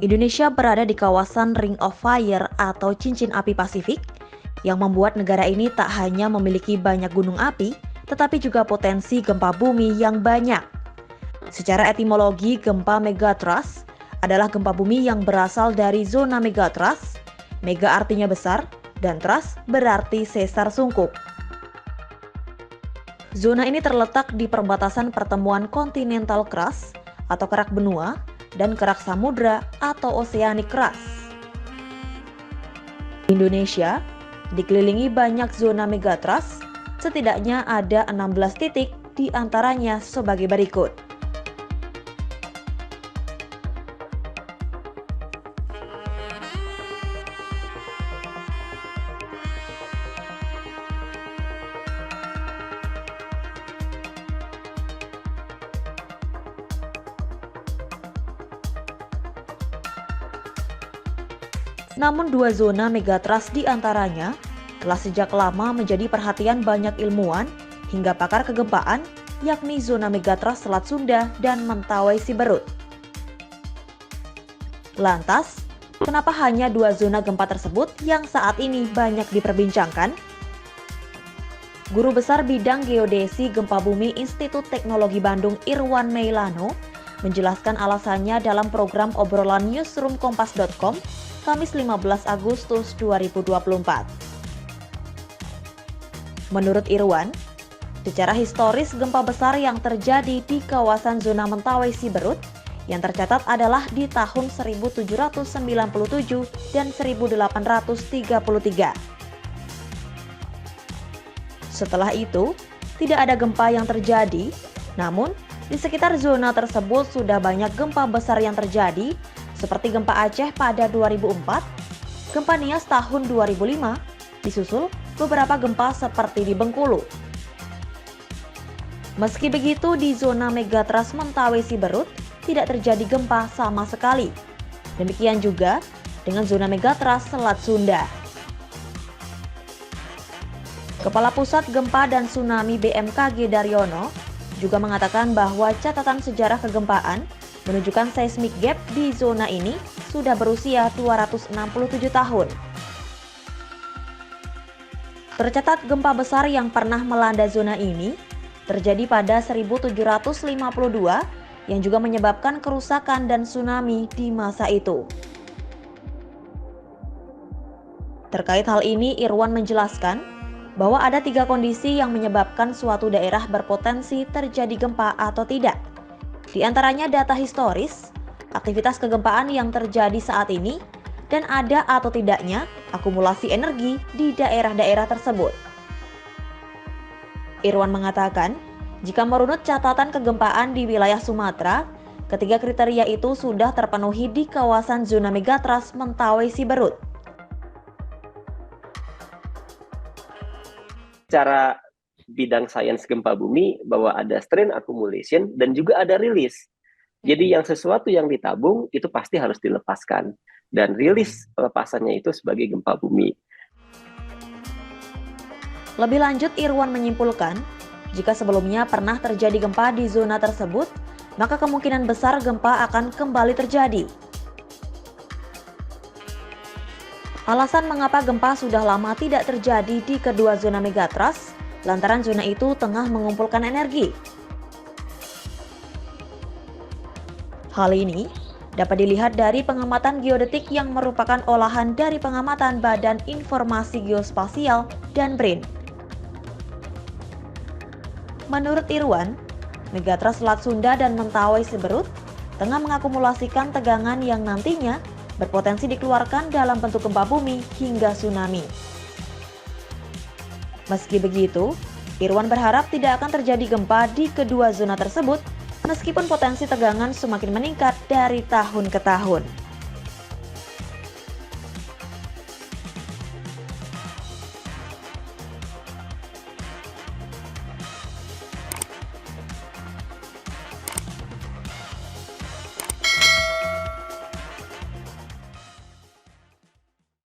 Indonesia berada di kawasan Ring of Fire atau cincin api Pasifik yang membuat negara ini tak hanya memiliki banyak gunung api, tetapi juga potensi gempa bumi yang banyak. Secara etimologi, gempa megatrust adalah gempa bumi yang berasal dari zona megatrust. Mega artinya besar, dan trust berarti sesar sungkup. Zona ini terletak di perbatasan pertemuan continental crust atau kerak benua dan kerak samudra atau oceanic crust. Indonesia dikelilingi banyak zona megatrust, setidaknya ada 16 titik di antaranya sebagai berikut. Namun dua zona megatrust di antaranya telah sejak lama menjadi perhatian banyak ilmuwan hingga pakar kegempaan, yakni zona megatrust Selat Sunda dan Mentawai Siberut. Lantas, kenapa hanya dua zona gempa tersebut yang saat ini banyak diperbincangkan? Guru Besar Bidang Geodesi Gempa Bumi Institut Teknologi Bandung Irwan Meilano menjelaskan alasannya dalam program obrolan newsroom kompas.com Kamis 15 Agustus 2024. Menurut Irwan, secara historis gempa besar yang terjadi di kawasan zona Mentawai Siberut yang tercatat adalah di tahun 1797 dan 1833. Setelah itu, tidak ada gempa yang terjadi, namun di sekitar zona tersebut sudah banyak gempa besar yang terjadi, seperti gempa Aceh pada 2004, gempa Nias tahun 2005, disusul beberapa gempa seperti di Bengkulu. Meski begitu, di zona megatrust Mentawai Siberut tidak terjadi gempa sama sekali. Demikian juga dengan zona megatrust Selat Sunda. Kepala Pusat Gempa dan Tsunami BMKG Daryono juga mengatakan bahwa catatan sejarah kegempaan menunjukkan seismic gap di zona ini sudah berusia 267 tahun. Tercatat gempa besar yang pernah melanda zona ini terjadi pada 1752 yang juga menyebabkan kerusakan dan tsunami di masa itu. Terkait hal ini, Irwan menjelaskan bahwa ada 3 kondisi yang menyebabkan suatu daerah berpotensi terjadi gempa atau tidak. Di antaranya data historis, aktivitas kegempaan yang terjadi saat ini, dan ada atau tidaknya akumulasi energi di daerah-daerah tersebut. Irwan mengatakan, jika merunut catatan kegempaan di wilayah Sumatera, ketiga kriteria itu sudah terpenuhi di kawasan zona megatrust Mentawai Siberut. Secara bidang sains gempa bumi bahwa ada strain accumulation dan juga ada rilis. Jadi yang sesuatu yang ditabung itu pasti harus dilepaskan, dan rilis pelepasannya itu sebagai gempa bumi. Lebih lanjut, Irwan menyimpulkan, jika sebelumnya pernah terjadi gempa di zona tersebut, maka kemungkinan besar gempa akan kembali terjadi. Alasan mengapa gempa sudah lama tidak terjadi di kedua zona megatrust, lantaran zona itu tengah mengumpulkan energi. Hal ini dapat dilihat dari pengamatan geodetik yang merupakan olahan dari pengamatan Badan Informasi Geospasial dan BRIN. Menurut Irwan, megatrust Selat Sunda dan Mentawai Siberut tengah mengakumulasikan tegangan yang nantinya berpotensi dikeluarkan dalam bentuk gempa bumi hingga tsunami. Meski begitu, Irwan berharap tidak akan terjadi gempa di kedua zona tersebut, meskipun potensi tegangan semakin meningkat dari tahun ke tahun.